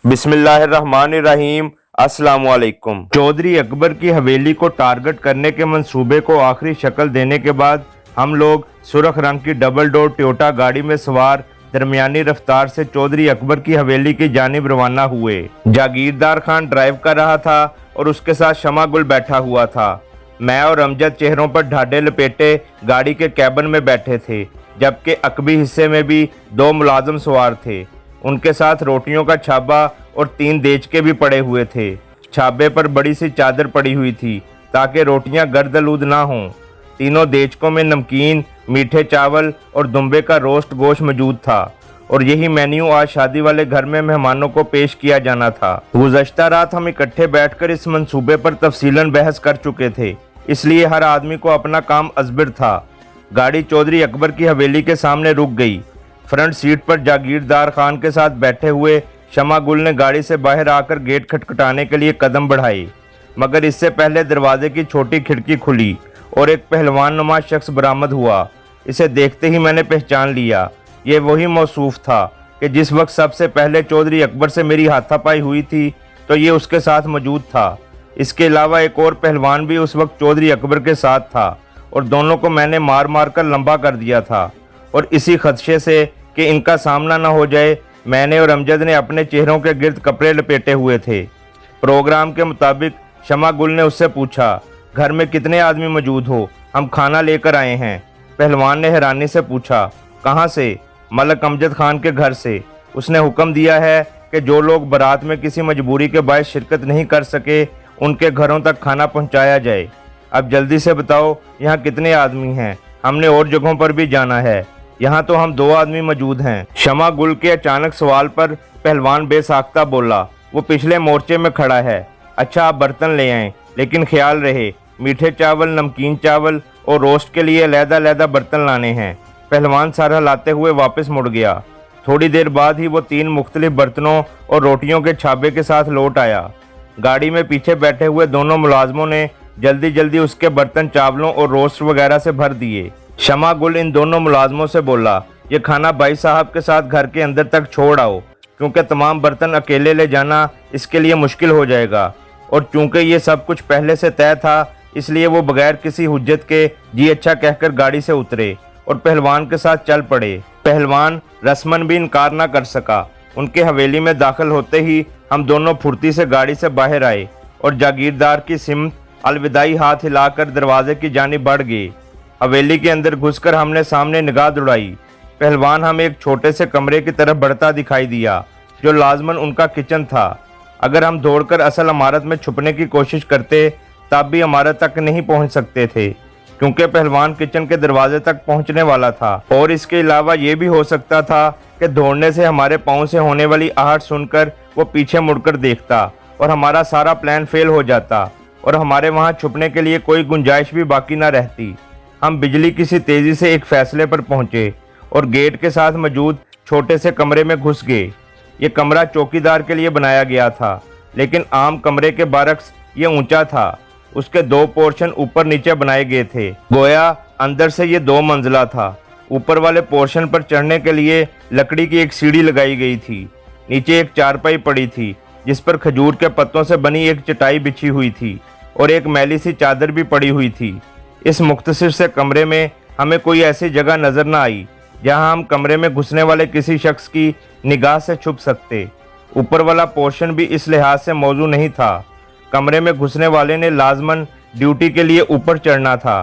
बिस्मिल्लाहिर्रहमानिर्रहीम। अस्सलाम वालेकुम। चौधरी अकबर की हवेली को टारगेट करने के मंसूबे को आखिरी शक्ल देने के बाद हम लोग सुर्ख रंग की डबल डोर टोयोटा गाड़ी में सवार दरमियानी रफ्तार से चौधरी अकबर की हवेली की जानिब रवाना हुए। जागीरदार खान ड्राइव कर रहा था और उसके साथ शमा गुल बैठा हुआ था। मैं और अमजद चेहरों पर ढाडे लपेटे गाड़ी के कैबिन में बैठे थे, जबकि अकबी हिस्से में भी दो मुलाजिम सवार थे। उनके साथ रोटियों का छाबा और 3 देचके भी पड़े हुए थे। छाबे पर बड़ी सी चादर पड़ी हुई थी ताकि रोटियां गर्दलूद ना हों। तीनों देचकों में नमकीन, मीठे चावल और दुम्बे का रोस्ट गोश्त मौजूद था और यही मेन्यू आज शादी वाले घर में मेहमानों को पेश किया जाना था। गुज़श्ता रात हम इकट्ठे बैठकर इस मंसूबे पर तफसीलन बहस कर चुके थे, इसलिए हर आदमी को अपना काम अज़बिर था। गाड़ी चौधरी अकबर की हवेली के सामने रुक गई। फ्रंट सीट पर जागीरदार खान के साथ बैठे हुए शमा गुल ने गाड़ी से बाहर आकर गेट खटखटाने के लिए कदम बढ़ाए, मगर इससे पहले दरवाजे की छोटी खिड़की खुली और एक पहलवान नुमा शख्स बरामद हुआ। इसे देखते ही मैंने पहचान लिया, ये वही मौसूफ था कि जिस वक्त सबसे पहले चौधरी अकबर से मेरी हाथापाई हुई थी तो ये उसके साथ मौजूद था। इसके अलावा एक और पहलवान भी उस वक्त चौधरी अकबर के साथ था और दोनों को मैंने मार मार कर लंबा कर दिया था। और इसी खदशे से कि इनका सामना न हो जाए, मैंने और अमजद ने अपने चेहरों के गिर्द कपड़े लपेटे हुए थे। प्रोग्राम के मुताबिक शमा गुल ने उससे पूछा, घर में कितने आदमी मौजूद हो? हम खाना लेकर आए हैं। पहलवान ने हैरानी से पूछा, कहाँ से? मलक अमजद खान के घर से। उसने हुक्म दिया है कि जो लोग बारात में किसी मजबूरी के बायस शिरकत नहीं कर सके उनके घरों तक खाना पहुँचाया जाए। अब जल्दी से बताओ यहाँ कितने आदमी हैं? हमने और जगहों पर भी जाना है, यहाँ तो हम 2 आदमी मौजूद हैं। शमा गुल के अचानक सवाल पर पहलवान बेसाख्ता बोला, वो पिछले मोर्चे में खड़ा है। अच्छा, आप बर्तन ले आएं, लेकिन ख्याल रहे मीठे चावल, नमकीन चावल और रोस्ट के लिए अलहदा बर्तन लाने हैं। पहलवान सर हिलाते हुए वापस मुड़ गया। थोड़ी देर बाद ही वो 3 मुख्तलिफ बर्तनों और रोटियों के छाबे के साथ लौट आया। गाड़ी में पीछे बैठे हुए दोनों मुलाजमों ने जल्दी उसके बर्तन चावलों और रोस्ट वगैरह से भर दिए। शमा गुल इन दोनों मुलाजमों से बोला, ये खाना भाई साहब के साथ घर के अंदर तक छोड़ आओ, क्योंकि तमाम बर्तन अकेले ले जाना इसके लिए मुश्किल हो जाएगा। और चूंकि ये सब कुछ पहले से तय था, इसलिए वो बगैर किसी हुज्जत के जी अच्छा कहकर गाड़ी से उतरे और पहलवान के साथ चल पड़े। पहलवान रस्मन भी इनकार ना कर सका। उनके हवेली में दाखिल होते ही हम दोनों फुर्ती से गाड़ी से बाहर आए और जागीरदार की सिमत अलविदाई हाथ हिलाकर दरवाजे की जानिब बढ़ गए। हवेली के अंदर घुसकर हमने सामने निगाह दौड़ाई। पहलवान हमें एक छोटे से कमरे की तरफ बढ़ता दिखाई दिया, जो लाजमन उनका किचन था। अगर हम दौड़कर असल इमारत में छुपने की कोशिश करते तब भी इमारत तक नहीं पहुंच सकते थे, क्योंकि पहलवान किचन के दरवाजे तक पहुंचने वाला था। और इसके अलावा ये भी हो सकता था कि दौड़ने से हमारे पाँव से होने वाली आहट सुनकर वो पीछे मुड़कर देखता और हमारा सारा प्लान फेल हो जाता और हमारे वहाँ छुपने के लिए कोई गुंजाइश भी बाकी ना रहती। हम बिजली की सी तेज़ी से एक फैसले पर पहुँचे और गेट के साथ मौजूद छोटे से कमरे में घुस गए। ये कमरा चौकीदार के लिए बनाया गया था, लेकिन आम कमरे के बरक्स ये ऊंचा था। उसके 2 पोर्शन ऊपर नीचे बनाए गए थे, गोया अंदर से ये 2 मंजिला था। ऊपर वाले पोर्शन पर चढ़ने के लिए लकड़ी की एक सीढ़ी लगाई गई थी। नीचे एक चारपाई पड़ी थी जिस पर खजूर के पत्तों से बनी एक चटाई बिछी हुई थी और एक मैली सी चादर भी पड़ी हुई थी। इस मुख्तसर से कमरे में हमें कोई ऐसी जगह नजर न आई जहां हम कमरे में घुसने वाले किसी शख्स की निगाह से छुप सकते। ऊपर वाला पोर्शन भी इस लिहाज से मौजू नहीं था। कमरे में घुसने वाले ने लाजमन ड्यूटी के लिए ऊपर चढ़ना था।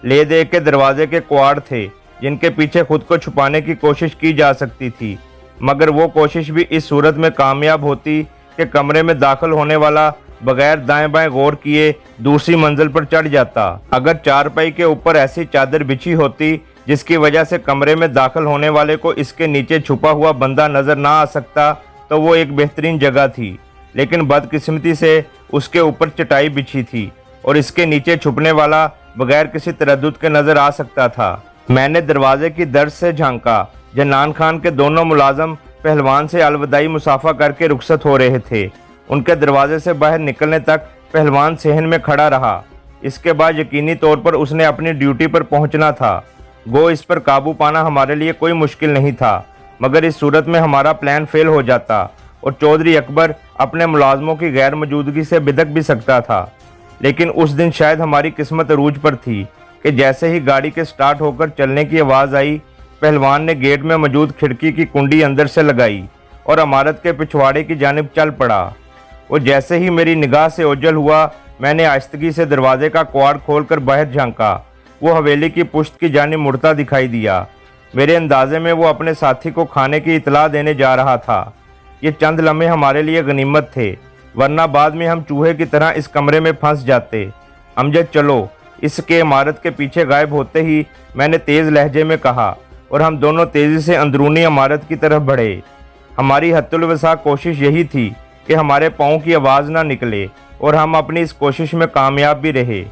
ले दे के दरवाजे के क्वाड़ थे जिनके पीछे खुद को छुपाने की कोशिश की जा सकती थी, मगर वो कोशिश भी इस सूरत में कामयाब होती कि कमरे में दाखिल होने वाला बगैर दाएं बाएं गौर किए दूसरी मंजिल पर चढ़ जाता। अगर चारपाई के ऊपर ऐसी चादर बिछी होती जिसकी वजह से कमरे में दाखिल होने वाले को इसके नीचे छुपा हुआ बंदा नजर ना आ सकता तो वो एक बेहतरीन जगह थी, लेकिन बदकिस्मती से उसके ऊपर चटाई बिछी थी और इसके नीचे छुपने वाला बगैर किसी तरद्दुद के नजर आ सकता था। मैंने दरवाजे की दर्ज से झांका। जन्नान खान के दोनों मुलाजम पहलवान से अलविदाई मुसाफा करके रुखसत हो रहे थे। उनके दरवाजे से बाहर निकलने तक पहलवान सहन में खड़ा रहा। इसके बाद यकीनी तौर पर उसने अपनी ड्यूटी पर पहुंचना था। गो इस पर काबू पाना हमारे लिए कोई मुश्किल नहीं था, मगर इस सूरत में हमारा प्लान फेल हो जाता और चौधरी अकबर अपने मुलाजमों की गैर मौजूदगी से बिदक भी सकता था। लेकिन उस दिन शायद हमारी किस्मत अरूज पर थी कि जैसे ही गाड़ी के स्टार्ट होकर चलने की आवाज़ आई, पहलवान ने गेट में मौजूद खिड़की की कुंडी अंदर से लगाई और इमारत के पिछवाड़े की जानिब चल पड़ा। वो जैसे ही मेरी निगाह से ओझल हुआ, मैंने आहिस्तगी से दरवाजे का क्वाड खोलकर बाहर झांका। वो हवेली की पुश्त की जानिब मुड़ता दिखाई दिया। मेरे अंदाजे में वो अपने साथी को खाने की इतला देने जा रहा था। ये चंद लम्हे हमारे लिए गनीमत थे, वरना बाद में हम चूहे की तरह इस कमरे में फंस जाते। अमजद चलो। इसके इमारत के पीछे गायब होते ही मैंने तेज़ लहजे में कहा और हम दोनों तेज़ी से अंदरूनी इमारत की तरफ बढ़े। हमारी हद्दुल-वसा कोशिश यही थी कि हमारे पाँव की आवाज़ ना निकले और हम अपनी इस कोशिश में कामयाब भी रहे।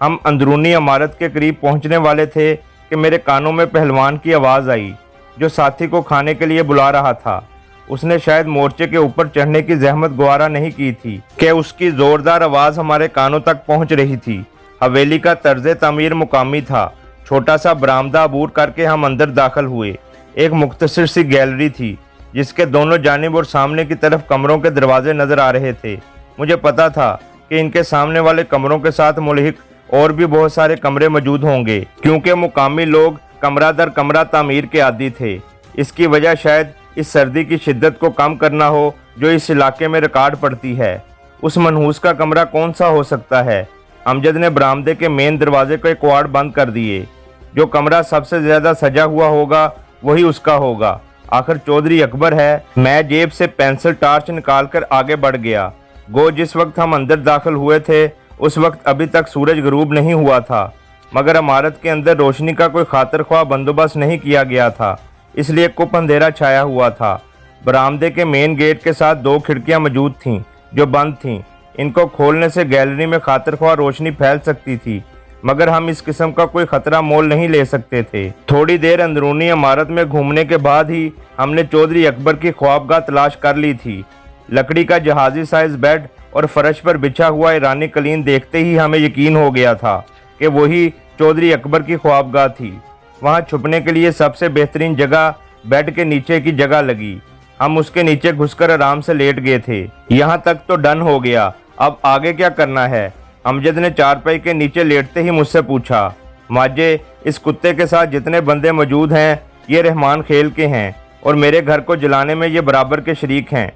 हम अंदरूनी इमारत के करीब पहुंचने वाले थे कि मेरे कानों में पहलवान की आवाज़ आई, जो साथी को खाने के लिए बुला रहा था। उसने शायद मोर्चे के ऊपर चढ़ने की जहमत गवारा नहीं की थी कि उसकी ज़ोरदार आवाज़ हमारे कानों तक पहुंच रही थी। हवेली का तर्ज़े तामीर मुकामी था। छोटा सा बरामदा अबूर करके हम अंदर दाखिल हुए। एक मुख्तसर सी गैलरी थी जिसके दोनों जानिब और सामने की तरफ कमरों के दरवाजे नज़र आ रहे थे। मुझे पता था कि इनके सामने वाले कमरों के साथ मुल्हिक और भी बहुत सारे कमरे मौजूद होंगे, क्योंकि मुकामी लोग कमरा दर कमरा तामीर के आदी थे। इसकी वजह शायद इस सर्दी की शिद्दत को कम करना हो जो इस इलाके में रिकॉर्ड पड़ती है। उस मनहूस का कमरा कौन सा हो सकता है? अमजद ने बरामदे के मेन दरवाजे को एक क्वाड बंद कर दिए। जो कमरा सबसे ज़्यादा सजा हुआ होगा वही उसका होगा। आखिर चौधरी अकबर है। मैं जेब से पेंसिल टार्च निकालकर आगे बढ़ गया। गो जिस वक्त हम अंदर दाखिल हुए थे उस वक्त अभी तक सूरज गरूब नहीं हुआ था, मगर इमारत के अंदर रोशनी का कोई खातिर ख्वाह बंदोबस्त नहीं किया गया था, इसलिए कुप अंधेरा छाया हुआ था। बरामदे के मेन गेट के साथ 2 खिड़कियां मौजूद थीं जो बंद थीं। इनको खोलने से गैलरी में खातिर ख्वाह रोशनी फैल सकती थी, मगर हम इस किस्म का कोई खतरा मोल नहीं ले सकते थे। थोड़ी देर अंदरूनी इमारत में घूमने के बाद ही हमने चौधरी अकबर की ख्वाबगाह तलाश कर ली थी। लकड़ी का जहाजी साइज बेड और फर्श पर बिछा हुआ ईरानी कलीन देखते ही हमें यकीन हो गया था कि वही चौधरी अकबर की ख्वाबगाह थी। वहाँ छुपने के लिए सबसे बेहतरीन जगह बेड के नीचे की जगह लगी। हम उसके नीचे घुसकर आराम से लेट गए थे। यहाँ तक तो डन हो गया, अब आगे क्या करना है? अमजद ने चारपाई के नीचे लेटते ही मुझसे पूछा। माजे, इस कुत्ते के साथ जितने बंदे मौजूद हैं ये रहमान खेल के हैं और मेरे घर को जलाने में ये बराबर के शरीक हैं।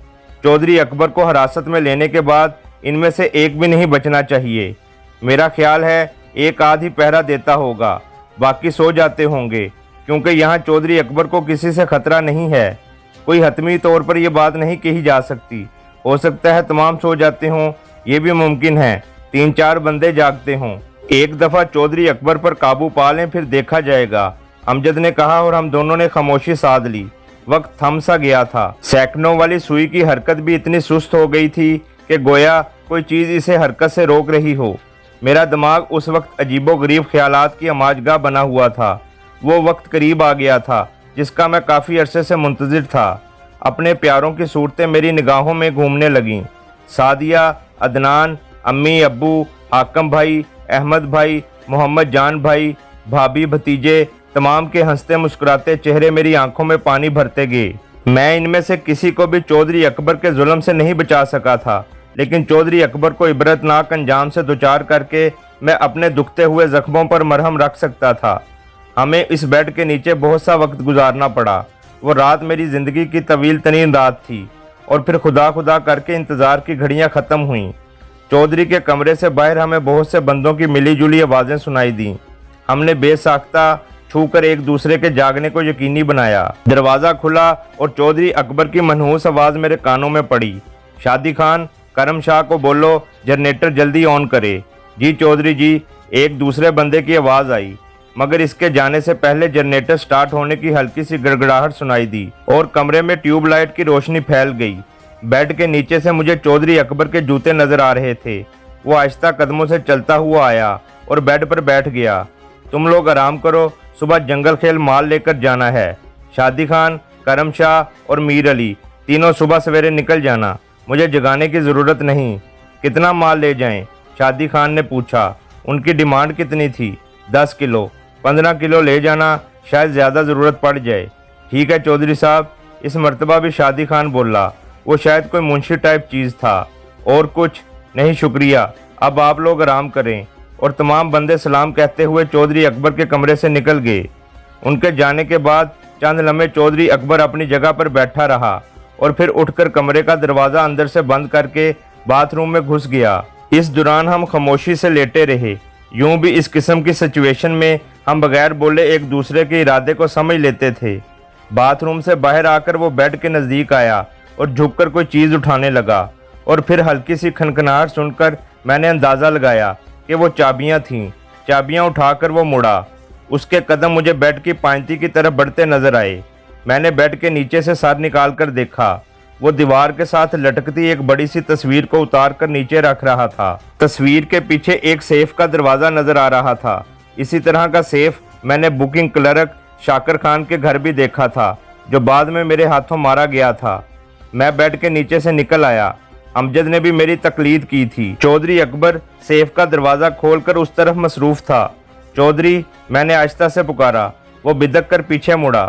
चौधरी अकबर को हिरासत में लेने के बाद इनमें से एक भी नहीं बचना चाहिए। मेरा ख्याल है एक आध ही पहरा देता होगा, बाकी सो जाते होंगे, क्योंकि यहाँ चौधरी अकबर को किसी से खतरा नहीं है। कोई हतमी तौर पर यह बात नहीं कही जा सकती। हो सकता है तमाम सो जाते हों, ये भी मुमकिन है 3-4 बंदे जागते हों। एक दफ़ा चौधरी अकबर पर काबू पा लें फिर देखा जाएगा, अमजद ने कहा और हम दोनों ने खामोशी साध ली। वक्त थम सा गया था। सैकड़ों वाली सुई की हरकत भी इतनी सुस्त हो गई थी कि गोया कोई चीज़ इसे हरकत से रोक रही हो। मेरा दिमाग उस वक्त अजीबो गरीब ख्यालात की अमाजगाह बना हुआ था। वो वक्त करीब आ गया था जिसका मैं काफ़ी अरसे से मुंतज़िर था। अपने प्यारों की सूरतें मेरी निगाहों में घूमने लगीं। सादिया, अदनान, अम्मी, अब्बू, हाकम भाई, अहमद भाई, मोहम्मद जान भाई, भाभी, भतीजे, तमाम के हंसते मुस्कुराते चेहरे मेरी आंखों में पानी भरते गए। मैं इनमें से किसी को भी चौधरी अकबर के जुल्म से नहीं बचा सका था, लेकिन चौधरी अकबर को इबरतनाक अंजाम से दुचार करके मैं अपने दुखते हुए जख्मों पर मरहम रख सकता था। हमें इस बेड के नीचे बहुत सा वक्त गुजारना पड़ा। वो रात मेरी ज़िंदगी की तवील तरीन रात थी और फिर खुदा खुदा करके इंतज़ार की घड़ियां ख़त्म हुईं। चौधरी के कमरे से बाहर हमें बहुत से बंदों की मिली जुली आवाज़ें सुनाई दीं। हमने बेसाख्ता छूकर एक दूसरे के जागने को यकीनी बनाया। दरवाज़ा खुला और चौधरी अकबर की मनहूस आवाज़ मेरे कानों में पड़ी। शादी खान, करम शाह को बोलो जनरेटर जल्दी ऑन करे। जी चौधरी जी, एक दूसरे बंदे की आवाज़ आई, मगर इसके जाने से पहले जनरेटर स्टार्ट होने की हल्की सी गड़गड़ाहट सुनाई दी और कमरे में ट्यूबलाइट की रोशनी फैल गई। बेड के नीचे से मुझे चौधरी अकबर के जूते नजर आ रहे थे। वो आहिस्ता कदमों से चलता हुआ आया और बेड पर बैठ गया। तुम लोग आराम करो, सुबह जंगल खेल माल लेकर जाना है। शादी खान, करम शाह और मीर अली तीनों सुबह सवेरे निकल जाना, मुझे जगाने की ज़रूरत नहीं। कितना माल ले जाएं? शादी खान ने पूछा। उनकी डिमांड कितनी थी? 10 किलो। 15 किलो ले जाना, शायद ज़्यादा ज़रूरत पड़ जाए। ठीक है चौधरी साहब। इस मर्तबा भी शादी खान बोला। वो शायद कोई मुंशी टाइप चीज़ था और कुछ नहीं। शुक्रिया, अब आप लोग आराम करें। और तमाम बंदे सलाम कहते हुए चौधरी अकबर के कमरे से निकल गए। उनके जाने के बाद चंद लम्हे चौधरी अकबर अपनी जगह पर बैठा रहा और फिर उठकर कमरे का दरवाज़ा अंदर से बंद करके बाथरूम में घुस गया। इस दौरान हम खामोशी से लेटे रहे। यूं भी इस किस्म की सिचुएशन में हम बगैर बोले एक दूसरे के इरादे को समझ लेते थे। बाथरूम से बाहर आकर वो बेड के नज़दीक आया और झुककर कोई चीज़ उठाने लगा और फिर हल्की सी खनखनाहट सुनकर मैंने अंदाज़ा लगाया कि वो चाबियां थीं। चाबियां उठाकर वो मुड़ा। उसके कदम मुझे बेड की पायंती की तरफ बढ़ते नजर आए। मैंने बेड के नीचे से सर निकाल कर देखा। वो दीवार के साथ लटकती एक बड़ी सी तस्वीर को उतार कर नीचे रख रहा था। तस्वीर के पीछे एक सेफ का दरवाज़ा नजर आ रहा था। इसी तरह का सेफ मैंने बुकिंग क्लर्क शाकर खान के घर भी देखा था, जो बाद में मेरे हाथों मारा गया था। मैं बेड के नीचे से निकल आया। अमजद ने भी मेरी तकलीद की थी। चौधरी अकबर सेफ का दरवाज़ा खोलकर उस तरफ मसरूफ़ था। चौधरी, मैंने आहिस्ता से पुकारा। वो बिदक कर पीछे मुड़ा।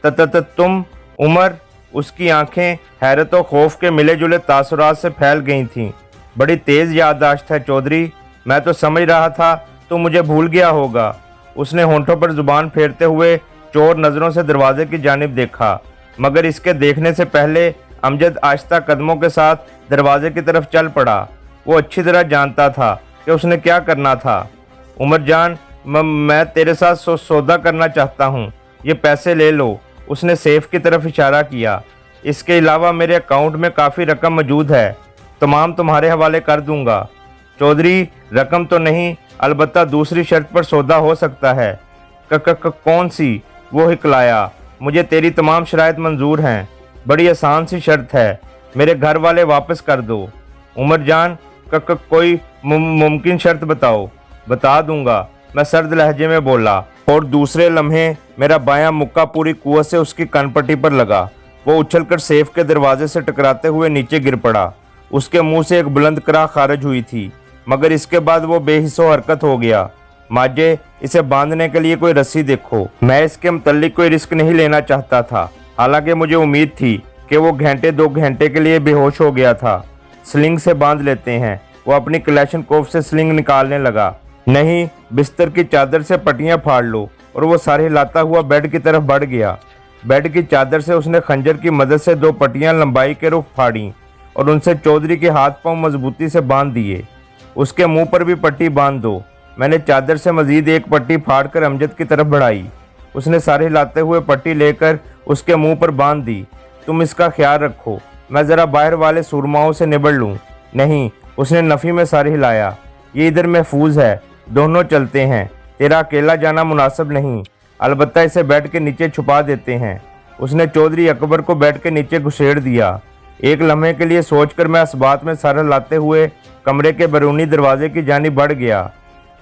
तुम उमर? उसकी आंखें हैरत और खौफ के मिले जुले तासुरात से फैल गई थीं। बड़ी तेज़ याददाश्त है चौधरी, मैं तो समझ रहा था तो मुझे भूल गया होगा। उसने होंठों पर जुबान फेरते हुए चोर नज़रों से दरवाजे की जानिब देखा, मगर इसके देखने से पहले अमजद आहिस्ता कदमों के साथ दरवाजे की तरफ चल पड़ा। वो अच्छी तरह जानता था कि उसने क्या करना था। उमर जान, मैं तेरे साथ सौदा करना चाहता हूँ, ये पैसे ले लो। उसने सेफ की तरफ इशारा किया। इसके अलावा मेरे अकाउंट में काफ़ी रकम मौजूद है, तमाम तुम्हारे हवाले कर दूंगा। चौधरी, रकम तो नहीं, अलबत्ता दूसरी शर्त पर सौदा हो सकता है। कौन सी? वो हिकलाया। मुझे तेरी तमाम शराइत मंजूर हैं। बड़ी आसान सी शर्त है, मेरे घर वाले वापस कर दो। उमर जान, कोई मुमकिन शर्त बताओ। बता दूंगा, मैं सर्द लहजे में बोला, और दूसरे लम्हे मेरा बायां मुक्का पूरी कुव्वत से उसकी कनपट्टी पर लगा। वो उछलकर सेफ के दरवाजे से टकराते हुए नीचे गिर पड़ा। उसके मुंह से एक बुलंद कराह खारिज हुई थी, मगर इसके बाद वो बेहिस्सो हरकत हो गया। माजे, इसे बांधने के लिए कोई रस्सी देखो। मैं इसके मुतल्लिक कोई रिस्क नहीं लेना चाहता था, हालांकि मुझे उम्मीद थी कि वो घंटे 2 घंटे के लिए बेहोश हो गया था। स्लिंग से बांध लेते हैं। वो अपनी कलेशनकोफ से स्लिंग निकालने लगा। नहीं, बिस्तर की चादर से पट्टियां फाड़ लो। और वो सारे हिलाता हुआ बेड की तरफ बढ़ गया। बेड की चादर से उसने खंजर की मदद से 2 पट्टियां लंबाई के रुख फाड़ी और उनसे चौधरी के हाथ पांव मजबूती से बांध दिए। उसके मुंह पर भी पट्टी बांध दो। मैंने चादर से मजीद एक पट्टी फाड़कर अमजद की तरफ बढ़ाई। उसने सारे हिलाते हुए पट्टी लेकर उसके मुंह पर बांध दी। तुम इसका ख्याल रखो, मैं ज़रा बाहर वाले सुरमाओं से निबड़ लूँ। नहीं, उसने नफ़ी में सारे हिलाया। ये इधर महफूज है, दोनों चलते हैं। तेरा अकेला जाना मुनासिब नहीं, अलबत्ता इसे बेड के नीचे छुपा देते हैं। उसने चौधरी अकबर को बेड के नीचे घुसेड़ दिया। एक लम्हे के लिए सोचकर मैं इस बात में सर हिलाते हुए कमरे के बैरूनी दरवाजे की जानिब बढ़ गया।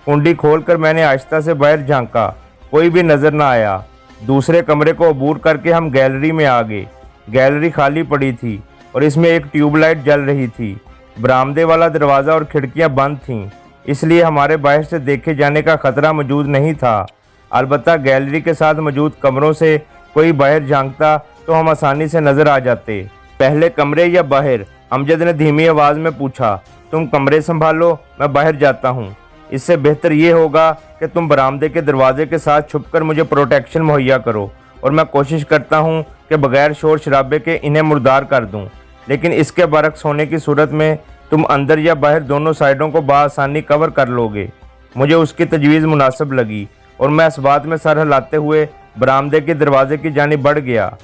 कुंडी खोलकर मैंने आहिस्ता से बाहर झांका, कोई भी नजर न आया। दूसरे कमरे को अबूर करके हम गैलरी में आ गए। गैलरी खाली पड़ी थी और इसमें एक ट्यूबलाइट जल रही थी। बरामदे वाला दरवाज़ा और खिड़कियां बंद थीं, इसलिए हमारे बाहर से देखे जाने का खतरा मौजूद नहीं था। अलबत्ता गैलरी के साथ मौजूद कमरों से कोई बाहर झांकता तो हम आसानी से नजर आ जाते। पहले कमरे या बाहर? अमजद ने धीमी आवाज़ में पूछा। तुम कमरे संभालो, मैं बाहर जाता हूँ। इससे बेहतर ये होगा कि तुम बरामदे के दरवाजे के साथ छुपकर मुझे प्रोटेक्शन मुहैया करो, और मैं कोशिश करता हूँ कि बगैर शोर शराबे के इन्हें मुर्दार कर दूँ। लेकिन इसके बरक्स होने की सूरत में तुम अंदर या बाहर दोनों साइडों को बआसानी कवर कर लोगे। मुझे उसकी तजवीज़ मुनासिब लगी और मैं इस बात में सर हिलाते हुए बरामदे के दरवाजे की जानिब बढ़ गया।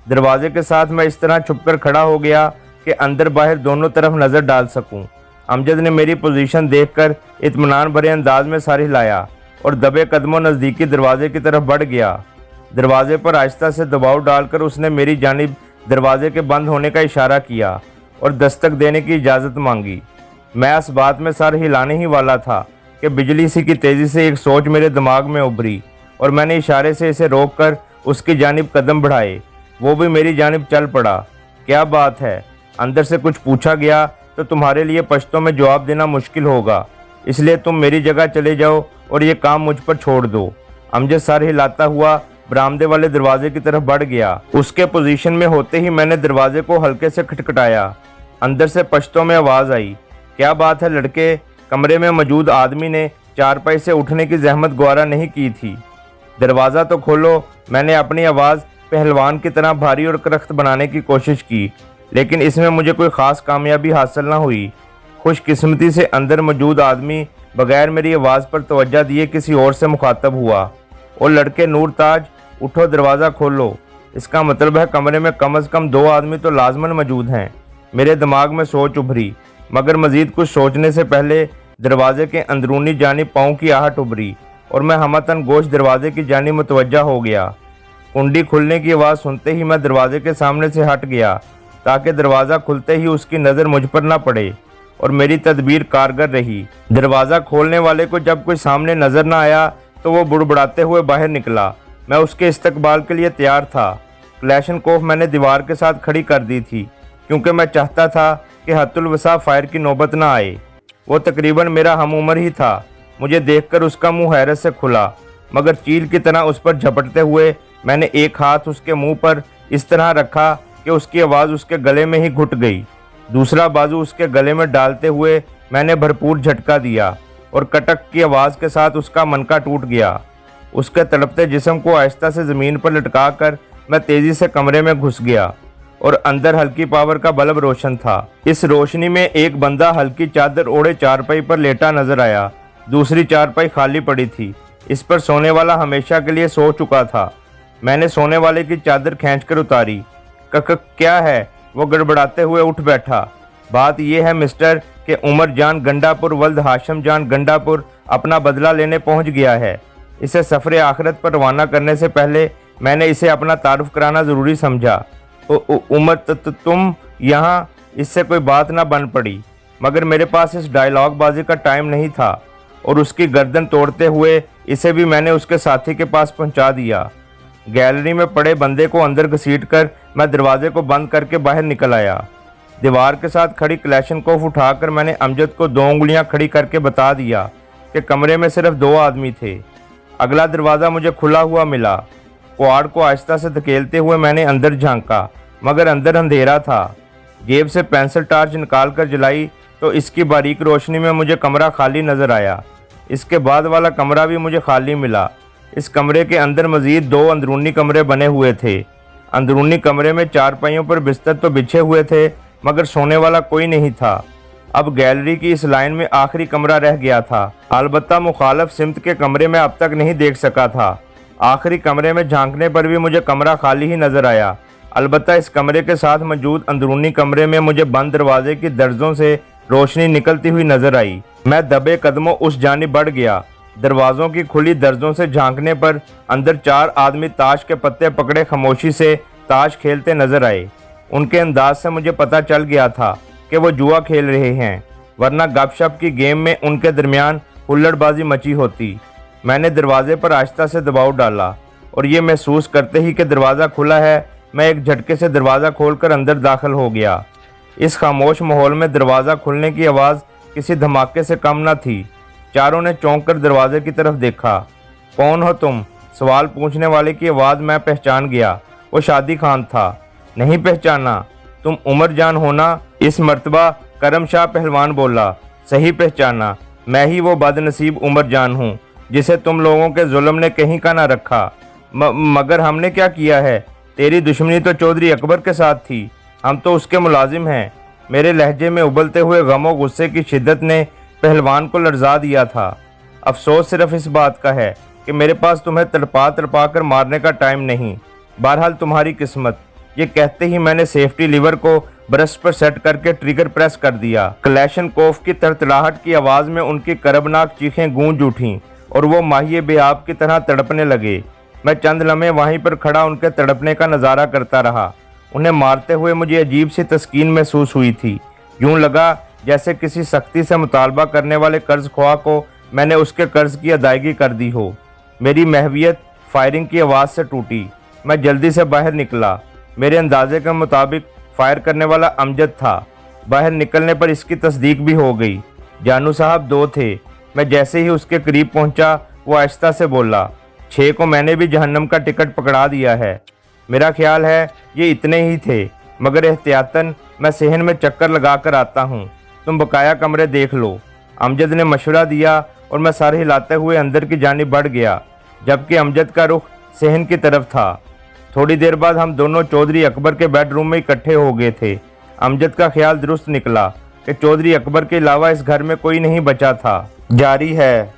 दरवाजे के साथ मैं इस तरह छुपकर खड़ा हो गया कि अंदर बाहर दोनों तरफ नज़र डाल सकूं। अमजद ने मेरी पोजीशन देखकर इत्मीनान भरे अंदाज में सर हिलाया और दबे कदमों नज़दीकी दरवाजे की तरफ बढ़ गया। दरवाजे पर आहिस्ता से दबाव डालकर उसने मेरी जानिब दरवाजे के बंद होने का इशारा किया और दस्तक देने की इजाज़त मांगी। मैं इस बात में सर हिलाने ही वाला था कि बिजली सी की तेज़ी से एक सोच मेरे दिमाग में उभरी और मैंने इशारे से इसे रोककर उसकी जानिब कदम बढ़ाए। वो भी मेरी जानिब चल पड़ा। क्या बात है? अंदर से कुछ पूछा गया तो तुम्हारे लिए पश्तो में जवाब देना मुश्किल होगा, इसलिए तुम मेरी जगह चले जाओ और ये काम मुझ पर छोड़ दो। अमजद सर हिलाता हुआ बरामदे वाले दरवाजे की तरफ बढ़ गया। उसके पोजीशन में होते ही मैंने दरवाजे को हल्के से खटखटाया। अंदर से पश्तों में आवाज़ आई, क्या बात है लड़के? कमरे में मौजूद आदमी ने चारपाई से उठने की जहमत गवारा नहीं की थी। दरवाज़ा तो खोलो। मैंने अपनी आवाज़ पहलवान की तरह भारी और करख्त बनाने की कोशिश की, लेकिन इसमें मुझे कोई ख़ास कामयाबी हासिल न हुई। खुशकिस्मती से अंदर मौजूद आदमी बगैर मेरी आवाज़ पर तवज्जो दिए किसी और से मुखातब हुआ, और लड़के नूर ताज, उठो, दरवाज़ा खोलो। इसका मतलब है कमरे में कम अज़ कम 2 आदमी तो लाजमन मौजूद हैं। मेरे दिमाग में सोच उभरी, मगर मज़ीद कुछ सोचने से पहले दरवाजे के अंदरूनी जानिब पाँव की आहट उभरी और मैं हमतन गोश दरवाजे की जानिब मुतवज्जा हो गया। कुंडी खुलने की आवाज़ सुनते ही मैं दरवाजे के सामने से हट गया ताकि दरवाज़ा खुलते ही उसकी नज़र मुझ पर न पड़े, और मेरी तदबीर कारगर रही। दरवाज़ा खोलने वाले को जब कोई सामने नज़र न आया तो वो बुड़बुड़ाते हुए बाहर निकला। मैं उसके इस्तकबाल के लिए तैयार था। क्लैशनकोफ मैंने दीवार के साथ खड़ी कर दी थी क्योंकि मैं चाहता था कि हत्तुल वसा फायर की नौबत न आए। वो तकरीबन मेरा हम उम्र ही था। मुझे देखकर उसका मुंह हैरत से खुला, मगर चील की तरह उस पर झपटते हुए मैंने एक हाथ उसके मुंह पर इस तरह रखा कि उसकी आवाज़ उसके गले में ही घुट गई। दूसरा बाजू उसके गले में डालते हुए मैंने भरपूर झटका दिया और कटक की आवाज़ के साथ उसका मनका टूट गया। उसके तड़पते जिस्म को आहिस्ता से ज़मीन पर लटका कर मैं तेज़ी से कमरे में घुस गया और अंदर हल्की पावर का बल्ब रोशन था। इस रोशनी में एक बंदा हल्की चादर ओढ़े चारपाई पर लेटा नजर आया। दूसरी चारपाई खाली पड़ी थी। इस पर सोने वाला हमेशा के लिए सो चुका था। मैंने सोने वाले की चादर खींचकर उतारी। क्या है? वो गड़बड़ाते हुए उठ बैठा। बात यह है मिस्टर कि उमर जान गंडापुर वल्द हाशम जान गंडापुर अपना बदला लेने पहुंच गया है। इसे सफ़र आखिरत पर रवाना करने से पहले मैंने इसे अपना तारुफ कराना ज़रूरी समझा। उमर तुम यहाँ? इससे कोई बात ना बन पड़ी, मगर मेरे पास इस डायलॉग बाजी का टाइम नहीं था और उसकी गर्दन तोड़ते हुए इसे भी मैंने उसके साथी के पास पहुँचा दिया। गैलरी में पड़े बंदे को अंदर घसीटकर मैं दरवाजे को बंद करके बाहर निकल आया। दीवार के साथ खड़ी क्लैशनकोफ उठाकर मैंने अमजद को 2 उंगलियां खड़ी करके बता दिया कि कमरे में सिर्फ 2 आदमी थे। अगला दरवाज़ा मुझे खुला हुआ मिला। क्वाड को आहिस्ता से धकेलते हुए मैंने अंदर झांका, मगर अंदर अंधेरा था। जेब से पेंसिल टार्च निकाल कर जलाई तो इसकी बारीक रोशनी में मुझे कमरा खाली नज़र आया। इसके बाद वाला कमरा भी मुझे खाली मिला। इस कमरे के अंदर मज़ीद 2 अंदरूनी कमरे बने हुए थे। अंदरूनी कमरे में चारपाइयों पर बिस्तर तो बिछे हुए थे, मगर सोने वाला कोई नहीं था। अब गैलरी की इस लाइन में आखिरी कमरा रह गया था। अलबत्ता मुखालफ सिमत के कमरे में अब तक नहीं देख सका था। आखिरी कमरे में झांकने पर भी मुझे कमरा खाली ही नज़र आया। अलबत्ता इस कमरे के साथ मौजूद अंदरूनी कमरे में मुझे बंद दरवाजे की दर्जों से रोशनी निकलती हुई नजर आई। मैं दबे कदमों उस जानिब बढ़ गया। दरवाज़ों की खुली दर्जों से झांकने पर अंदर 4 आदमी ताश के पत्ते पकड़े खामोशी से ताश खेलते नजर आए। उनके अंदाज से मुझे पता चल गया था कि वो जुआ खेल रहे हैं, वरना गपशप की गेम में उनके दरमियान हुल्लड़बाजी मची होती। मैंने दरवाजे पर आहिस्ता से दबाव डाला और ये महसूस करते ही कि दरवाज़ा खुला है, मैं एक झटके से दरवाज़ा खोलकर अंदर दाखिल हो गया। इस खामोश माहौल में दरवाज़ा खुलने की आवाज़ किसी धमाके से कम न थी। चारों ने चौंक कर दरवाजे की तरफ देखा। कौन हो तुम? सवाल पूछने वाले की आवाज़ मैं पहचान गया। वो शादी खान था। नहीं पहचाना? तुम उमर जान हो ना? इस मर्तबा करम शाह पहलवान बोला। सही पहचाना, मैं ही वो बदनसीब उमर जान हूँ जिसे तुम लोगों के जुल्म ने कहीं का ना रखा। मगर हमने क्या किया है? तेरी दुश्मनी तो चौधरी अकबर के साथ थी, हम तो उसके मुलाजिम हैं। मेरे लहजे में उबलते हुए गम और गुस्से की शिद्दत ने पहलवान को लर्जा दिया था। अफसोस सिर्फ इस बात का है कि मेरे पास तुम्हें तड़पा तड़पा कर मारने का टाइम नहीं। बहरहाल तुम्हारी किस्मत। ये कहते ही मैंने सेफ्टी लीवर को ब्रश पर सेट करके ट्रिगर प्रेस कर दिया। क्लैशनकोफ की तड़तड़ाहट की आवाज़ में उनकी करबनाक चीखें गूंज उठीं और वो माहिए बेआब की तरह तड़पने लगे। मैं चंद लम्हे वहीं पर खड़ा उनके तड़पने का नज़ारा करता रहा। उन्हें मारते हुए मुझे अजीब सी तस्कीन महसूस हुई थी। यूं लगा जैसे किसी सख्ती से मुतालबा करने वाले कर्ज ख्वाह को मैंने उसके कर्ज की अदायगी कर दी हो। मेरी महवियत फायरिंग की आवाज़ से टूटी। मैं जल्दी से बाहर निकला। मेरे अंदाजे के मुताबिक फायर करने वाला अमजद था। बाहर निकलने पर इसकी तस्दीक भी हो गई। जानू साहब 2 थे। मैं जैसे ही उसके करीब पहुंचा वो आहिस्ता से बोला, 6 को मैंने भी जहन्नम का टिकट पकड़ा दिया है। मेरा ख्याल है ये इतने ही थे, मगर एहतियातन मैं सेहन में चक्कर लगा कर आता हूँ, तुम बकाया कमरे देख लो। अमजद ने मशवरा दिया और मैं सर हिलाते हुए अंदर की जानिब बढ़ गया, जबकि अमजद का रुख सेहन की तरफ था। थोड़ी देर बाद हम दोनों चौधरी अकबर के बेडरूम में इकट्ठे हो गए थे। अमजद का ख्याल दुरुस्त निकला कि चौधरी अकबर के अलावा इस घर में कोई नहीं बचा था। जारी है।